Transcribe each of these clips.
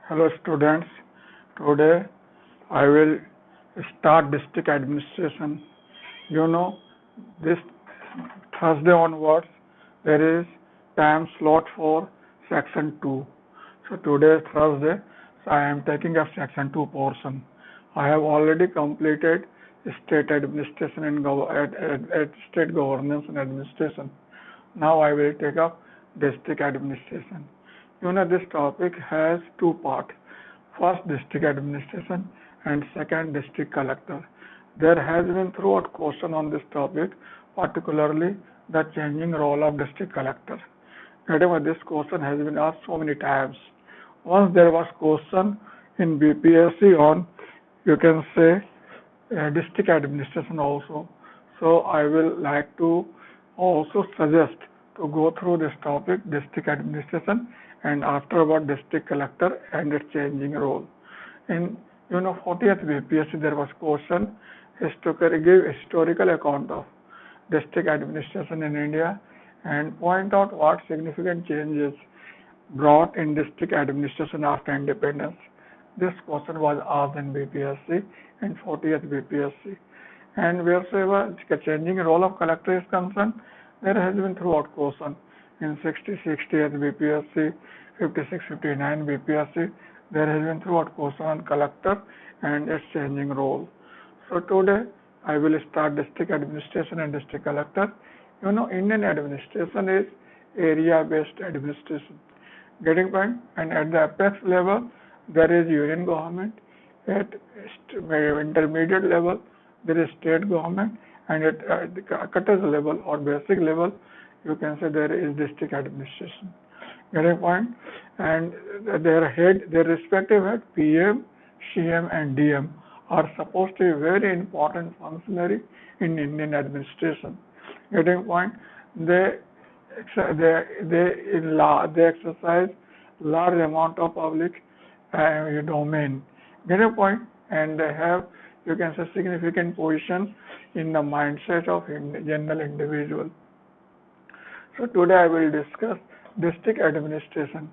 Hello students, today I will start district administration. You know, this Thursday onwards there is time slot for section 2. So today is Thursday, so I am taking up section 2 portion. I have already completed state administration and at state governance and administration. Now I will take up district administration. You know, this topic has two parts. First, district administration and second, district collector. There has been throughout question on this topic, particularly the changing role of district collector. Whenever this question has been asked so many times. Once there was question in BPSC on, you can say, district administration also. So I will like to also suggest to go through this topic, district administration, and afterward district collector and its changing role. In 40th BPSC there was question give historical account of district administration in India and point out what significant changes brought in district administration after independence. This question was asked in BPSC and 40th BPSC. And wheresoever changing role of collector is concerned, there has been throughout question in 60th BPSC, 59 BPSC, there has been throughout question on collector and its changing role. So today I will start district administration and district collector. Indian administration is area-based administration. Getting point? And at the apex level, there is union government. At intermediate level, there is state government, and at the cutters level or basic level, you can say there is district administration. Getting point? And their respective head, PM, CM, and DM are supposed to be very important functionary in Indian administration. Getting point? They exercise large amount of public domain. Get a point? And they have, you can say, significant position in the mindset of general individual. So today I will discuss district administration.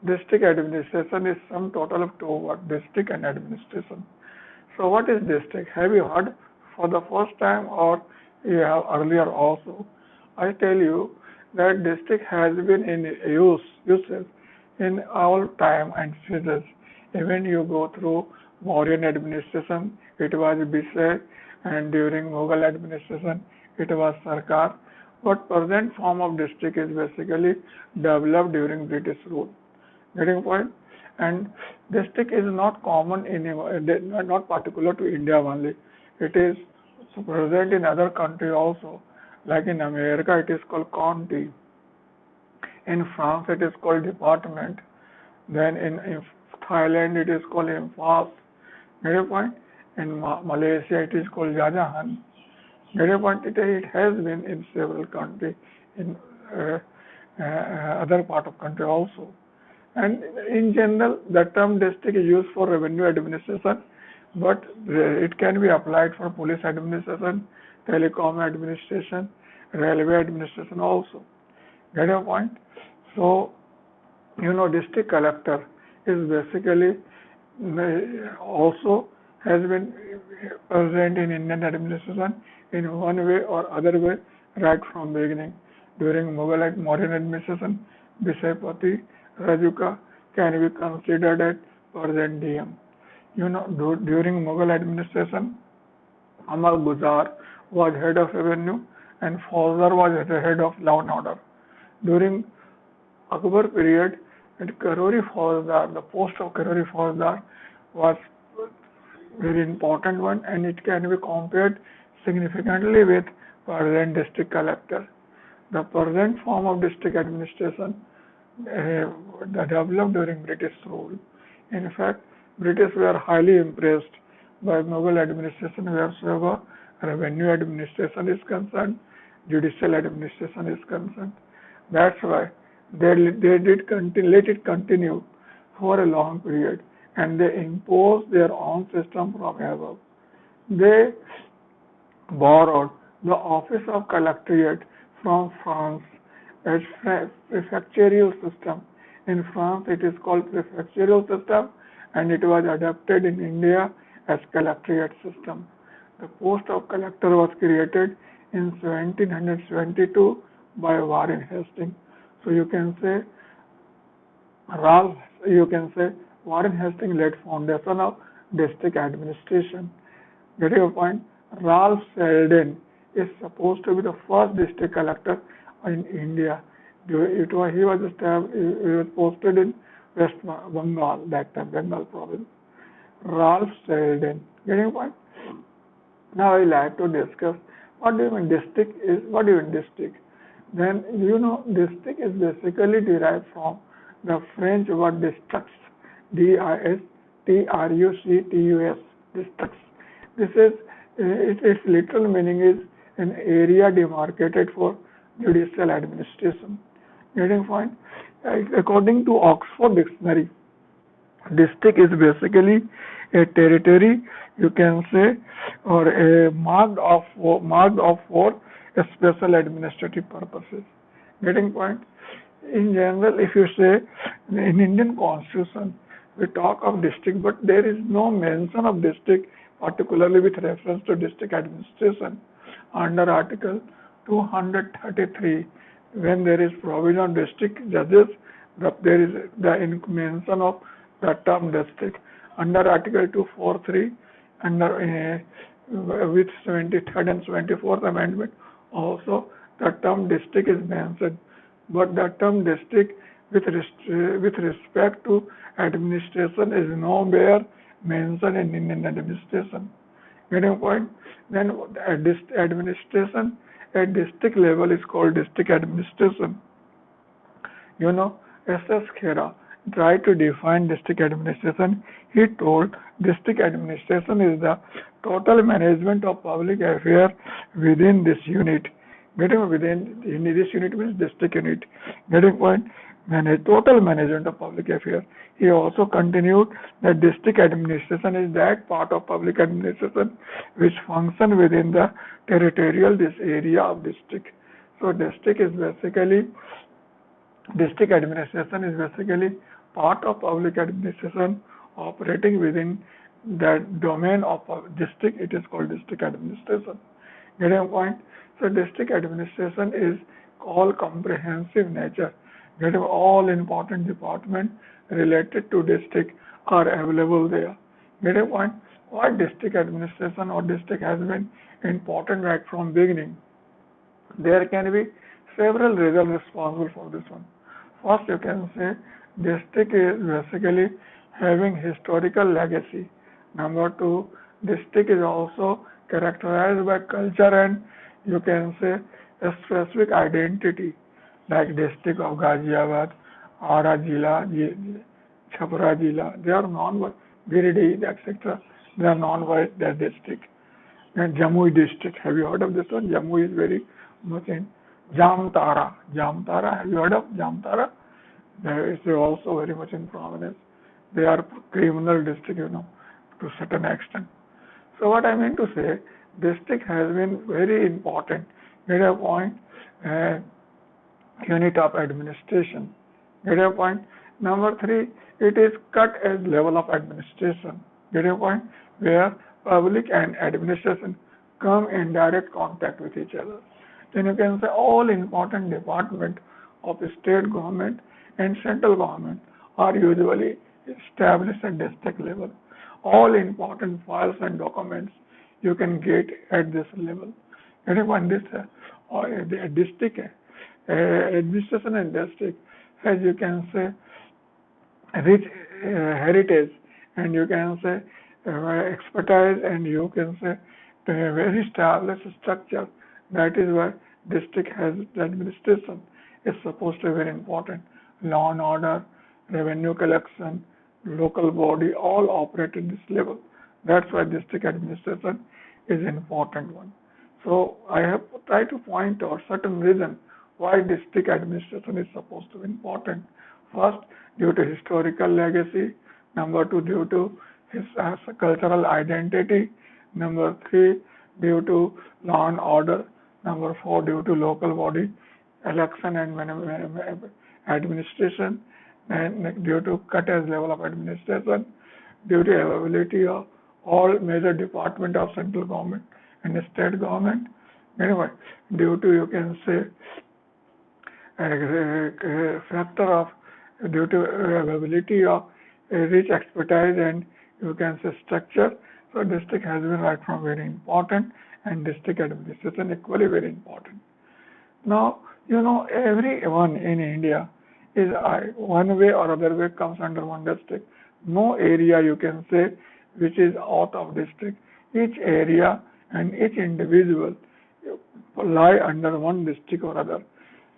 District administration is sum total of two words, district and administration. So what is district? Have you heard for the first time or you have earlier also? I tell you that district has been in usage in all time and phases. Even you go through Mauryan administration, it was Bishay, and during Mughal administration, it was Sarkar. But present form of district is basically developed during British rule. Getting point? And district is not common not particular to India only. It is present in other countries also. Like in America, it is called county. In France, it is called department. Then in Thailand, it is called impas. Get a point? In Malaysia, it is called jajahan. Get a point? It has been in several countries, in other part of country also. And in general, the term district is used for revenue administration, but it can be applied for police administration, telecom administration, railway administration also. Get a point? So, district collector is basically also has been present in Indian administration in one way or other way right from beginning. During Mughal Mauryan administration, Bisaypati, Rajuka can be considered as present DM. During Mughal administration, Amal Guzar was head of revenue and Fauzdar was the head of law and order. During Akbar period, Karori Fauzdar, the post of Karori Fauzdar was very important one, and it can be compared significantly with present district collector. The present form of district administration developed during British rule. In fact, British were highly impressed by Mughal administration wheresoever revenue administration is concerned, judicial administration is concerned. That's why they let it continue for a long period, and they imposed their own system from above. They borrowed the office of collectorate from France as prefectural system, In France, it is called prefectural system, and it was adopted in India as collectorate system. The post of collector was created in 1772 by Warren Hastings. So you can say Ralph, you can say Warren Hastings laid foundation of district administration. Get your point? Ralph Selden is supposed to be the first district collector in India. He was posted in West Bengal, that time, Bengal province. Ralph Selden. Getting your point? Now I like to discuss what do you mean district is, what do you mean district? Then district is basically derived from the French word districts, Distructus, districts. This is its literal meaning is an area demarcated for judicial administration. Getting point? According to Oxford Dictionary, district is basically a territory, you can say, or a marked off for a special administrative purposes. Getting point? In general, if you say in Indian Constitution, we talk of district, but there is no mention of district, particularly with reference to district administration. Under Article 233, when there is provision of district judges, there is the mention of the term district. Under Article 243, under with 73rd and 74th Amendment, also the term district is mentioned. But the term district with respect to administration is nowhere mentioned in Indian administration. Getting a point? Then administration at district level is called district administration. S.S. Khera tried to define district administration. He told district administration is the total management of public affairs within this unit. Getting within this unit means district unit. Getting point? Total management of public affairs. He also continued that district administration is that part of public administration which function within the territorial this area of district. So district administration is basically part of public administration operating within the domain of district. It is called district administration. Getting a point? So district administration is all comprehensive nature. Getting all important departments related to district are available there. Get a point? Why district administration or district has been important right from beginning? There can be several reasons responsible for this one. First, you can say district is basically having historical legacy. Number two, district is also characterized by culture and you can say a specific identity, like district of Ghaziabad, Ara Jila, Chhapra Jila. They are known by Giridih, etc. They are known by their district. And Jamui district, have you heard of this one? Jamui is very much in Jamtara. Jamtara, have you heard of Jamtara? There is also very much in prominence. They are criminal district, to a certain extent. So what I mean to say, district has been very important. Get a point? Unit of administration. Get a point? Number three, it is cut as level of administration. Get a point? Where public and administration come in direct contact with each other. Then you can say all important departments of state government and central government are usually established at district level. All important files and documents you can get at this level. Get a point? This the district administration and district has, you can say, rich heritage and you can say expertise and you can say very established structure. That is why district has the administration is supposed to be very important. Law and order, revenue collection, local body all operate at this level. That's why district administration is an important one. So I have tried to point out certain reasons why district administration is supposed to be important. First, due to historical legacy. Number two, due to his cultural identity. Number three, due to law and order. Number four, due to local body election and administration. and due to cut edge level of administration, due to availability of all major department of central government and state government. Anyway, due to, you can say, a factor of, due to availability of a rich expertise and, you can say, structure. So district has been right from very important, and district administration equally very important. Now, everyone in India is one way or other way comes under one district. No area, you can say, which is out of district. Each area and each individual lie under one district or other.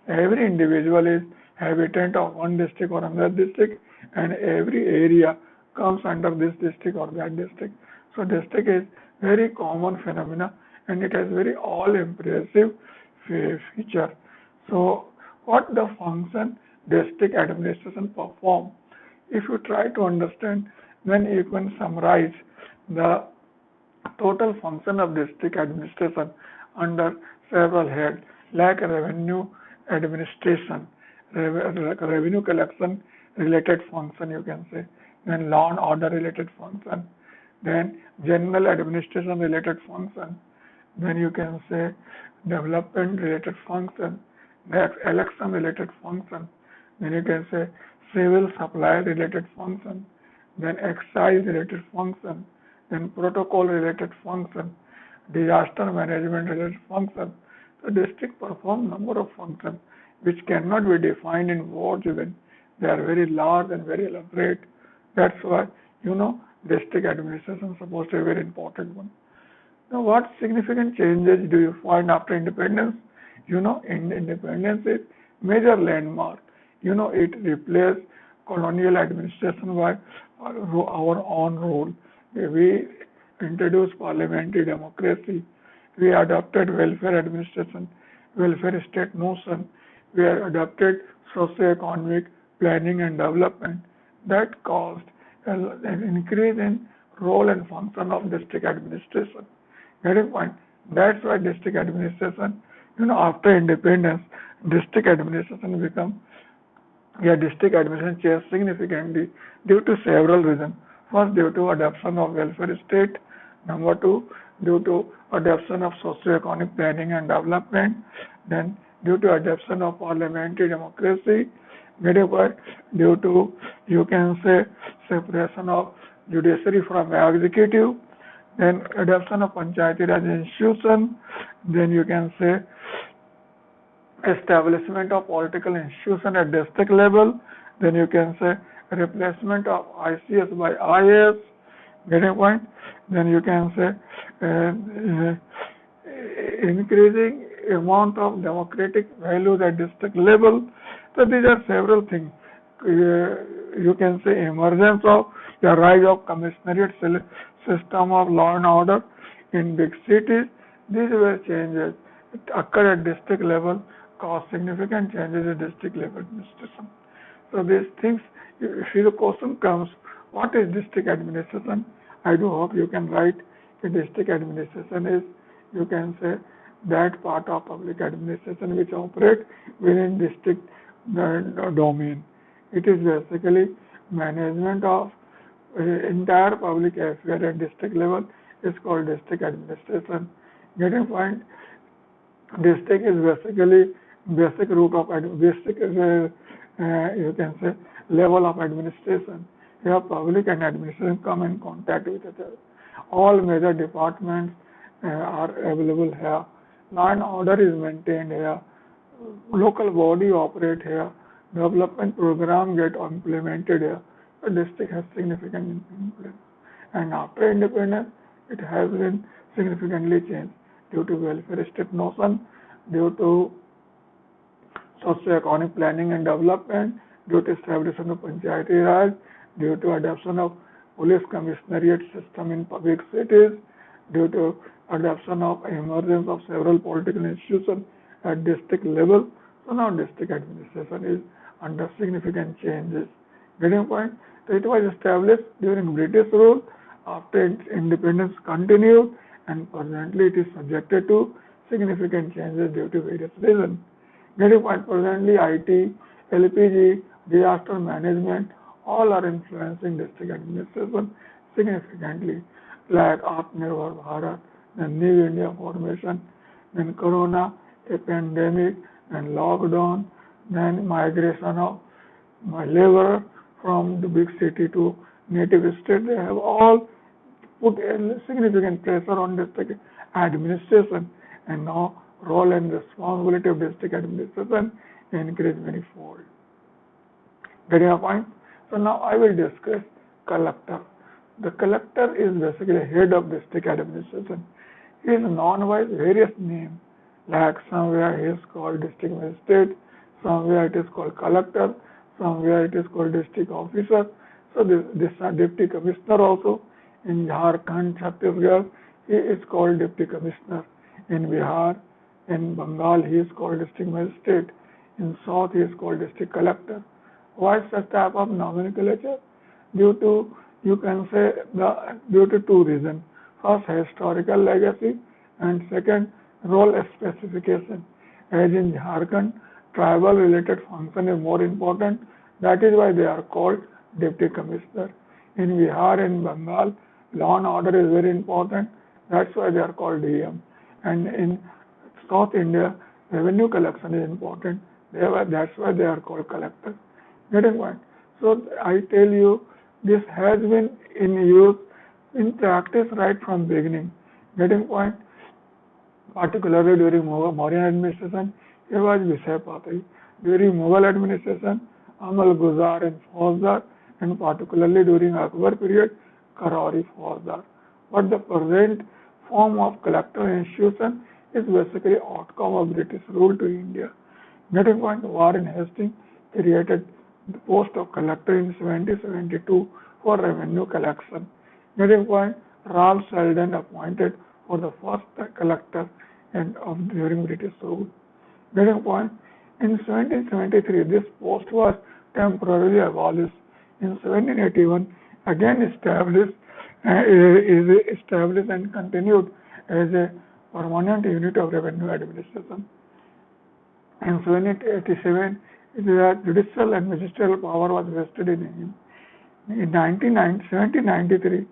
Every individual is habitant of one district or another district, and every area comes under this district or that district. So district is very common phenomena, and it has very all-impressive feature. So what the function district administration perform? If you try to understand, then you can summarize the total function of district administration under several heads, like revenue administration, revenue collection related function, you can say, then law and order related function, then general administration related function, then you can say development related function, next election related function, then you can say civil supply related function, then excise related function, then protocol related function, disaster management related function. The district perform number of functions which cannot be defined in words even. They are very large and very elaborate. That's why, district administration is supposed to be a very important one. Now, what significant changes do you find after independence? Independence is major landmark. It replaced colonial administration by our own rule. We introduced parliamentary democracy. We adopted welfare administration, welfare state notion. We adopted socio-economic planning and development. That caused an increase in role and function of district administration. Getting point? That's why district administration, after independence, district administration district administration changed significantly due to several reasons. First, due to adoption of welfare state. Number two, due to adoption of socio-economic planning and development. Then, due to adoption of parliamentary democracy. Due to, you can say, separation of judiciary from executive. Then, adoption of Panchayati Raj institution. Then, you can say, establishment of political institution at district level. Then, you can say, replacement of ICS by IAS. Getting point? Then you can say increasing amount of democratic values at district level. So these are several things. You can say emergence of the rise of commissariat system of law and order in big cities. These were changes that occurred at district level, caused significant changes at district level administration. So these things, if the question comes, what is district administration? I do hope you can write the district administration is, you can say, that part of public administration which operate within district domain. It is basically management of entire public affairs at district level is called district administration. Getting point? District is basically basic root of basic you can say level of administration. Here public and administration come in contact with each other. All major departments are available here. Law and order is maintained here. Local body operate here. Development program get implemented here. The district has significant influence. And after independence, it has been significantly changed due to welfare state notion, due to socio-economic planning and development, due to establishment of Panchayati Raj, due to adoption of police commissariat system in public cities, due to adoption of emergence of several political institutions at district level. So now district administration is under significant changes. Getting point? So it was established during British rule. After independence continued, and presently it is subjected to significant changes due to various reasons. Getting point? Presently IT, LPG, disaster management, all are influencing district administration significantly, like Atmanirbhar Bharat, the New India formation, then Corona, a pandemic, and lockdown, then migration of labor from the big city to native state. They have all put a significant pressure on district administration, and now role and responsibility of district administration increase manifold. Getting a point? So now I will discuss collector. The collector is basically head of district administration. He is known by various names, like somewhere he is called district magistrate, somewhere it is called collector, somewhere it is called district officer. So this deputy commissioner also. In Jharkhand, Chhattisgarh, he is called deputy commissioner. In Bihar, in Bengal, he is called district magistrate. In South, he is called district collector. Why such type of nomenclature? Due to, you can say, due to two reasons. First, historical legacy, and second, role specification. As in Jharkhand, tribal related function is more important. That is why they are called deputy commissioner. In Bihar and Bengal, law and order is very important. That's why they are called DM. And in South India, revenue collection is important. That's why they are called collectors. Getting point? So I tell you, this has been in use, in practice right from beginning. Getting point? Particularly during Mauryan administration, it was Visayapati. During Mughal administration, Amal Guzar and Fauzdar, and particularly during Akbar period, Karori Fauzdar. But the present form of collector institution is basically outcome of British rule to India. Getting point? Warren Hastings created the post of collector in 1772 for revenue collection. Getting point? Ralph Selden appointed for the first collector and during British rule. Getting point? In 1773, this post was temporarily abolished. In 1781, again established and continued as a permanent unit of revenue administration. In 1787, the judicial and ministerial power was vested in him. In 1793,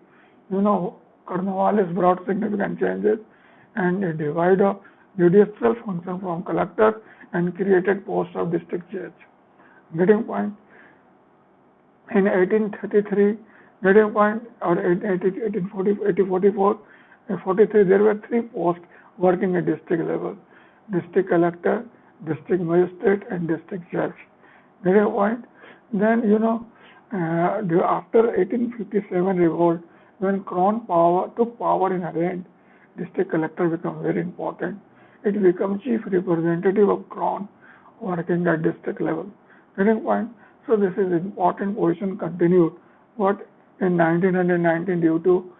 Cornwallis brought significant changes and a divide of judicial function from collector and created post of district judge. Getting point? In 1833, getting point, or 1844, 43, there were three posts working at district level: district collector, district magistrate, and district judge. Getting point? Then, after 1857 revolt, when Crown took power in her hand, district collector became very important. It became chief representative of Crown working at district level. Getting point? So this is important position continued. But in 1919, due to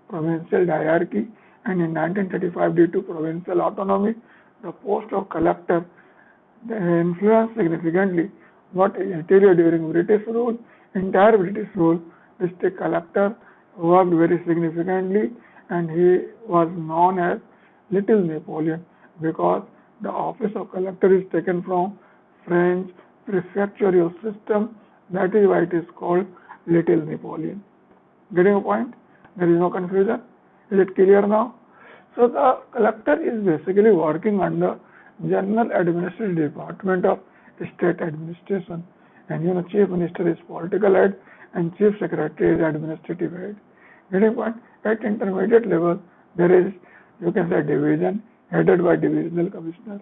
provincial hierarchy, and in 1935 due to provincial autonomy, the post of collector influenced significantly. But interior during entire British rule, district collector worked very significantly, and he was known as Little Napoleon because the office of collector is taken from French prefectural system. That is why it is called Little Napoleon. Getting a point? There is no confusion. Is it clear now? So the collector is basically working under General Administrative Department of State Administration, and Chief Minister is political head and Chief Secretary is administrative head. Getting point? At intermediate level, there is, you can say, division headed by divisional commissioner,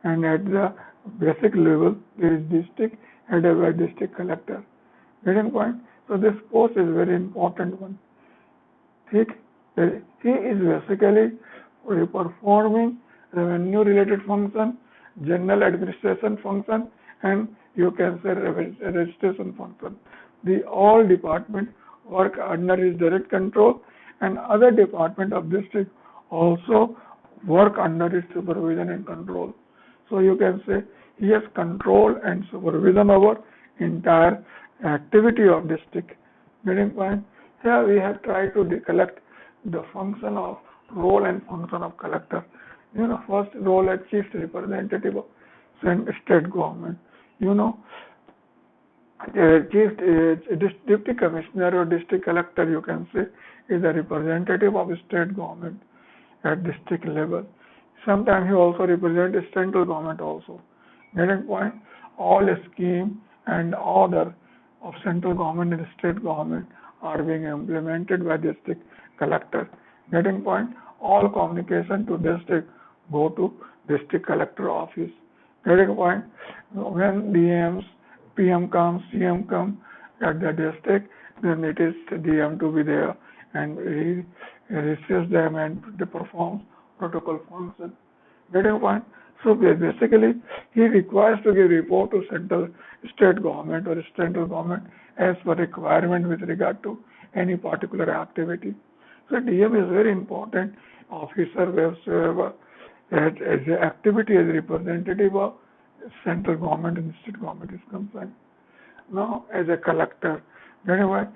and at the basic level, there is district headed by district collector. Getting point? So this post is very important one. He is basically performing revenue related function, general administration function, and you can say registration function. The all department work under his direct control, and other department of district also work under his supervision and control. So you can say he has control and supervision over entire activity of district. Getting point? Here we have tried to collect the function of role and function of collector. First role as chief representative of state government. Chief Deputy Commissioner or District Collector, you can say, is a representative of state government at district level. Sometimes he also represents central government also. Getting point? All scheme and order of central government and state government are being implemented by district collector. Getting point? All communication to district go to district collector office. Getting point? When DMs, PM comes, CM comes at the district, then it is DM to be there and he receives them and they perform protocol function. Getting point? So basically, he requires to give report to central state government or central government as per requirement with regard to any particular activity. So DM is very important officer wherever as an activity as representative of central government and state government is concerned. Now, as a collector, whenever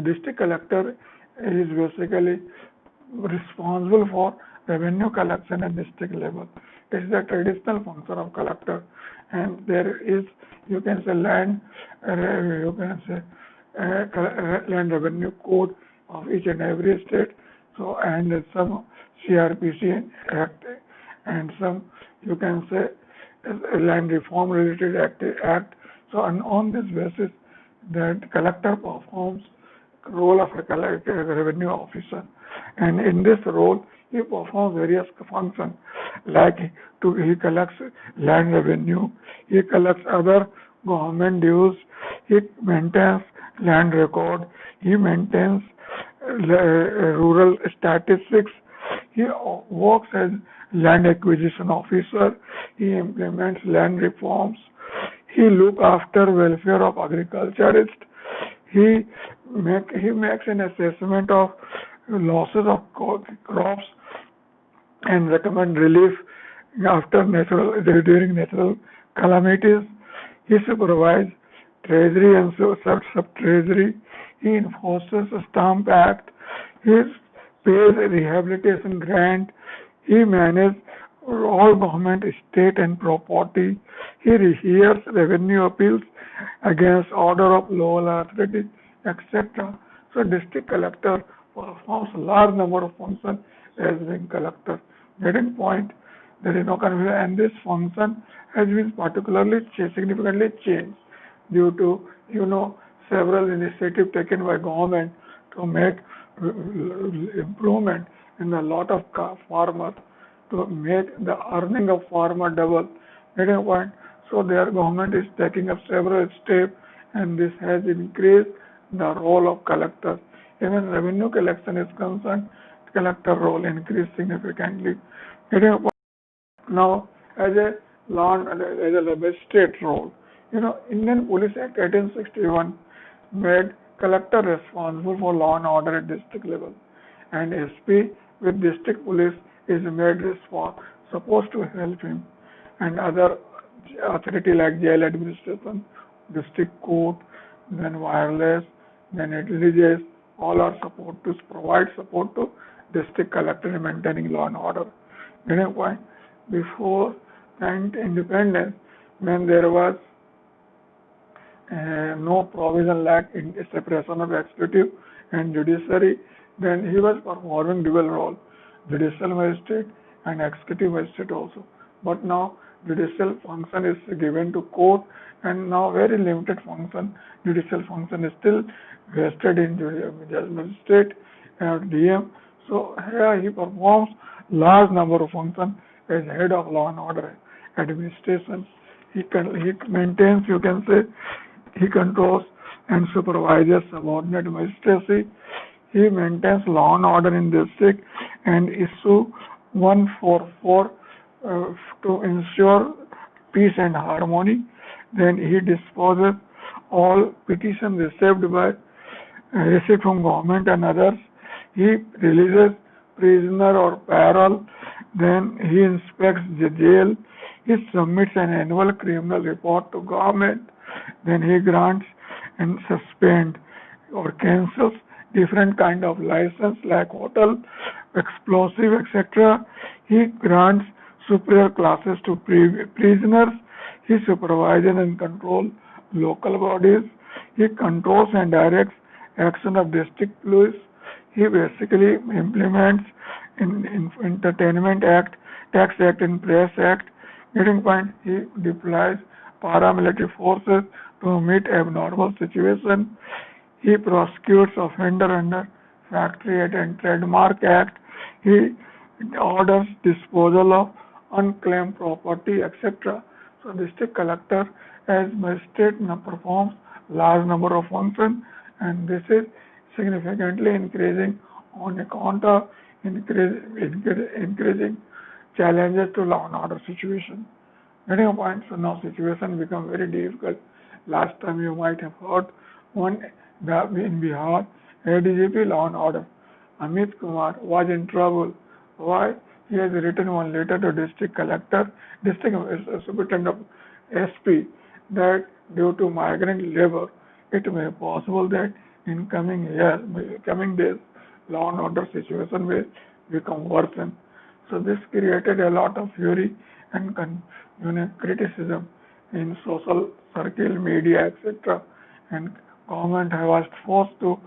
district collector is basically responsible for revenue collection at district level. It is the traditional function of collector, and there is, you can say, land land revenue code of each and every state. So, and some CRPC act and some, you can say, land reform related act. So, on this basis, the collector performs role of a revenue officer, and in this role he performs various functions like he collects land revenue, he collects other government dues, he maintains land record, he maintains rural statistics, he works as land acquisition officer, he implements land reforms, he looks after welfare of agriculturists, he makes an assessment of losses of crops and recommend relief during natural calamities. He supervises treasury and sub-treasury. He enforces the Stamp Act. He pays rehabilitation grant. He manages all government, state and property. He hears revenue appeals against order of local authority, etc. So district collector performs a large number of functions as being collector. Getting point, there is no confusion, and this function has been particularly significantly changed due to several initiatives taken by government to make improvement in a lot of farmers to make the earning of farmer double. Getting point. So their government is taking up several steps, and this has increased the role of collector. Even revenue collection is concerned, collector role increased significantly. Getting point. Now, as a magistrate role, Indian Police Act 1861 made collector responsible for law and order at district level, and SP with district police is made supposed to help him, and other authority like jail administration, district court, then wireless, then intelligence, all are supposed to provide support to district collector in maintaining law and order. Getting point. Before independence, when there was no provision like in separation of executive and judiciary, then he was performing dual role, judicial magistrate and executive magistrate also. But now judicial function is given to court, and now very limited function, judicial function is still vested in judicial magistrate and DM. So here he performs large number of functions as head of law and order administration. He maintains, you can say, he controls and supervises subordinate magistracy. He maintains law and order in district and issue 144 to ensure peace and harmony. Then he disposes all petitions received from government and others. He releases prisoner or parole. Then he inspects the jail. He submits an annual criminal report to government. Then he grants and suspends or cancels different kind of license like hotel, explosive, etc. He grants superior classes to prisoners. He supervises and controls local bodies. He controls and directs action of district police. He basically implements in Entertainment Act, Tax Act, and Press Act. Getting point, he deploys paramilitary forces to meet abnormal situations. He prosecutes offender under Factory and Trademark Act. He orders disposal of unclaimed property, etc. So district collector as magistrate performs large number of functions, and this is significantly increasing on account of increasing challenges to law and order situation. Getting a point, so now situation become very difficult. Last time you might have heard one in Bihar, ADGP law and order, Amit Kumar was in trouble. Why? He has written one letter to district collector, district superintendent of SP, that due to migrant labor, it may be possible that in coming days, law and order situation will become worsened. So this created a lot of fury and criticism in social circle, media, etc. And government was forced to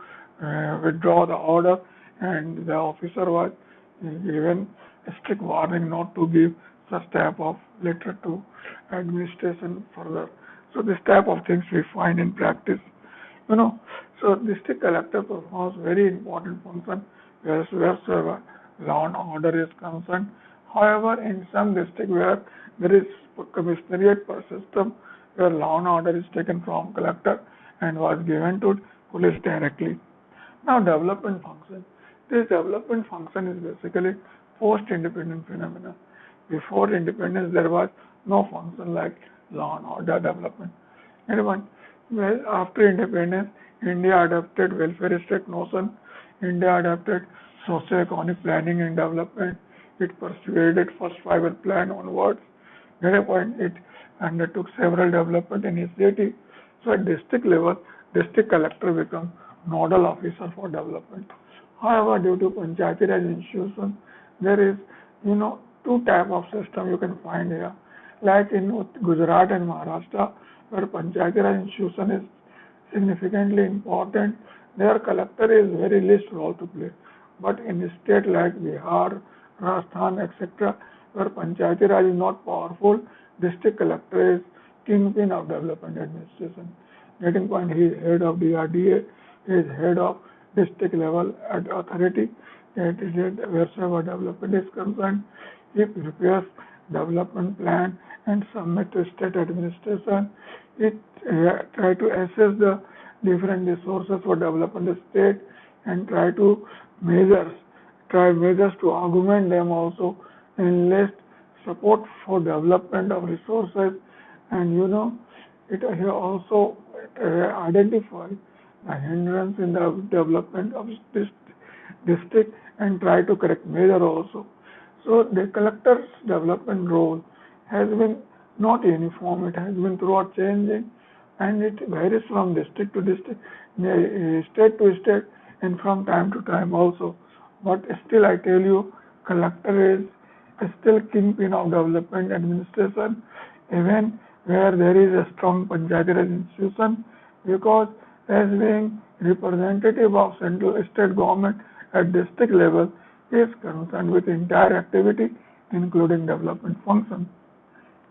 withdraw the order, and the officer was given a strict warning not to give such type of letter to administration further. So this type of things we find in practice. You know, so district collector performs very important function wheresoever law and order is concerned. However, in some district where there is commissariat per system, where law and order is taken from collector and was given to police directly. Now, development function. This development function is basically post-independent phenomena. Before independence, there was no function like law and order development. Anyone? Well, after independence, India adopted welfare state notion. India adopted socio-economic planning and development. It pursued its first five-year plan onwards. At a point, it undertook several development initiatives. So at district level, district collector becomes nodal officer for development. However, due to Panchayati Raj institution, there is, two type of system you can find here. Like in Gujarat and Maharashtra, where Panchayati Raj institution is significantly important, their collector is very least role to play. But in a state like Bihar, Rajasthan, etc., where Panchayati Raj is not powerful, district collector is kingpin of development administration. Getting point, he is head of DRDA, he is head of district level authority, that is wheresoever development is concerned. He prepares development plan and submit to state administration. It try to assess the different resources for development of state and try measures to augment them also, enlist support for development of resources, and it also identify the hindrance in the development of this district and try to correct measure also. So the collector's development role has been not uniform, it has been throughout changing, and it varies from district to district, state to state, and from time to time also. But still I tell you, collector is still kingpin of development administration, even where there is a strong Panchayati Raj institution, because as being representative of central state government at district level is concerned with entire activity, including development function.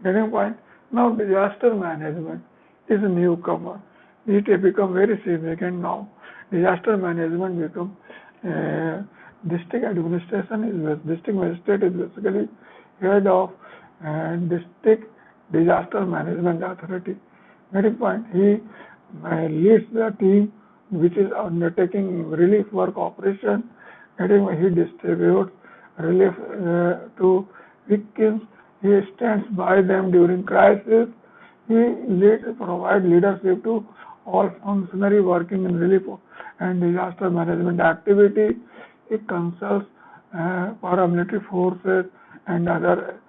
Getting point? Now disaster management is a newcomer. It has become very significant now. Disaster management become district administration district magistrate is basically head of district disaster management authority. Getting point? He leads the team which is undertaking relief work operation. He distributes relief to victims. He stands by them during crisis. He provides leadership to all functionary working in relief and disaster management activity. He consults paramilitary forces and other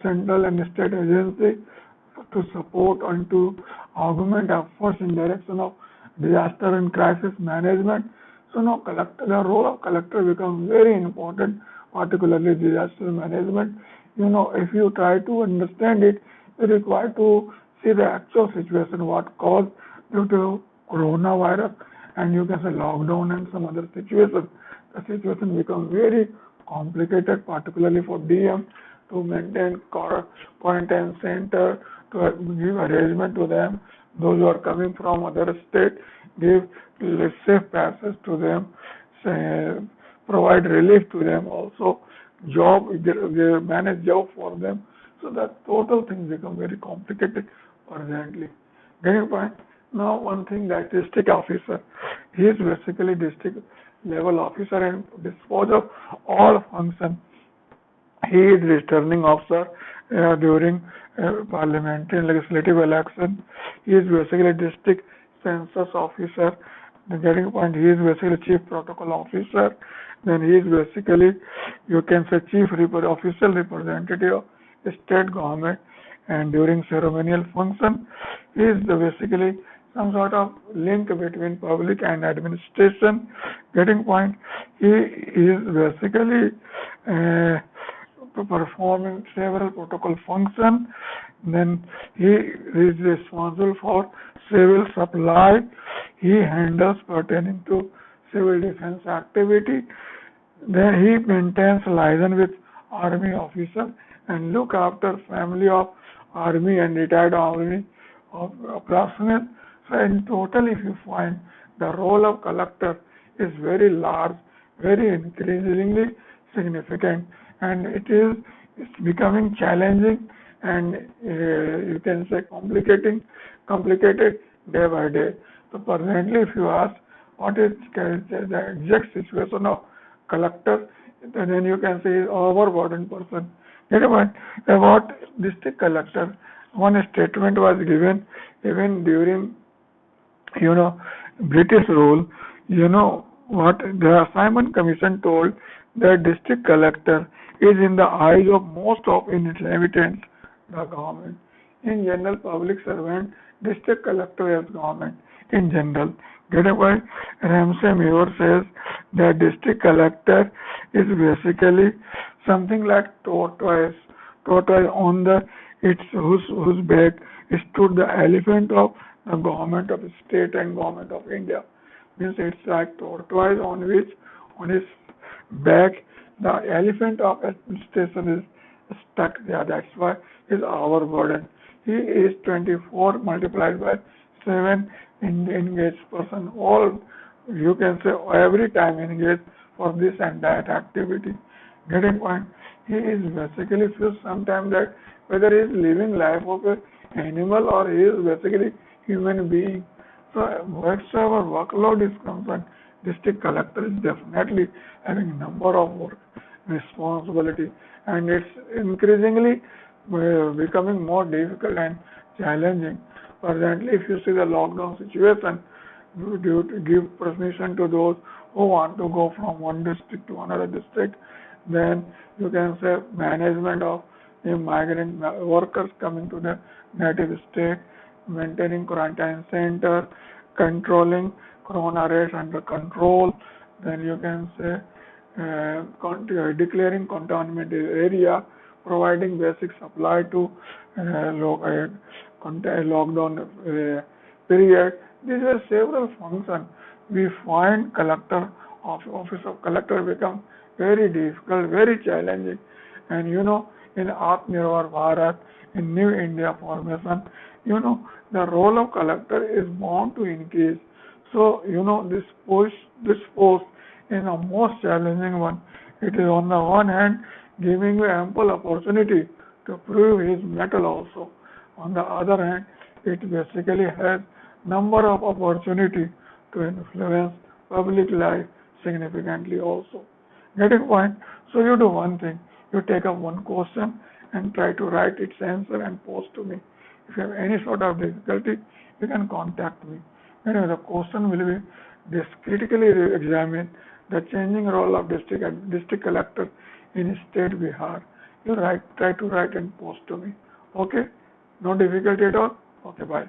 central and state agencies to support and to augment efforts in direction of disaster and crisis management. So now the role of collector becomes very important, particularly disaster management. If you try to understand it, you require to see the actual situation, what caused due to coronavirus, and you can say lockdown and some other situations. The situation becomes very complicated, particularly for DM to maintain quarantine center, to give arrangement to them. Those who are coming from other state, give safe passage to them, say, provide relief to them. Also, job, they manage job for them. So that total thing become very complicated presently. Getting point? Now one thing, that district officer, he is basically district level officer and dispose of all function. He is returning officer during parliamentary and legislative election. He is basically district census officer. The getting point, he is basically chief protocol officer. Then he is basically, you can say, official representative of state government. And during ceremonial function, he is basically some sort of link between public and administration. Getting point, he is basically performing several protocol functions. Then he is responsible for civil supply. He handles pertaining to civil defense activity. Then he maintains liaison with army officer and look after family of army and retired army of personnel. So in total, if you find, the role of collector is very large, very increasingly significant, and it's becoming challenging, and you can say complicated day by day. So presently, if you ask what is the exact situation of collector, then you can say is overburdened person. About district collector, one statement was given even during British rule. What the Simon Commission told, that district collector is in the eyes of most of inhabitants the government. In general, public servant, district collector as government in general. Get a point? Ramsay Muir says that district collector is basically something like tortoise on the whose back stood the elephant of the government of state and government of India. Means it's like tortoise on his back the elephant of administration is stuck there. That's why is our burden. He is 24 multiplied by 7 engaged person. All you can say every time engaged for this and that activity. Getting point? He is basically feels sometimes that whether he is living life of an animal or he is basically human being. So whatsoever workload is concerned, district collector is definitely having a number of work responsibility, and it's increasingly becoming more difficult and challenging. Presently, if you see the lockdown situation, due to give permission to those who want to go from one district to another district, then you can say management of the migrant workers coming to the native state, maintaining quarantine center, controlling corona rates under control, then you can say declaring containment area, providing basic supply to lockdown period. These are several functions. We find office of collector become very difficult, very challenging. And in Atmanirbhar Bharat, in New India formation, the role of collector is bound to increase. So, this post is the most challenging one. It is on the one hand giving you ample opportunity to prove his mettle also. On the other hand, it basically has number of opportunity to influence public life significantly also. Getting point? So you do one thing. You take up one question and try to write its answer and post to me. If you have any sort of difficulty, you can contact me. Anyway, the question will be critically examine the changing role of district collector in state Bihar. You try to write and post to me. Okay? No difficulty at all? Okay, bye.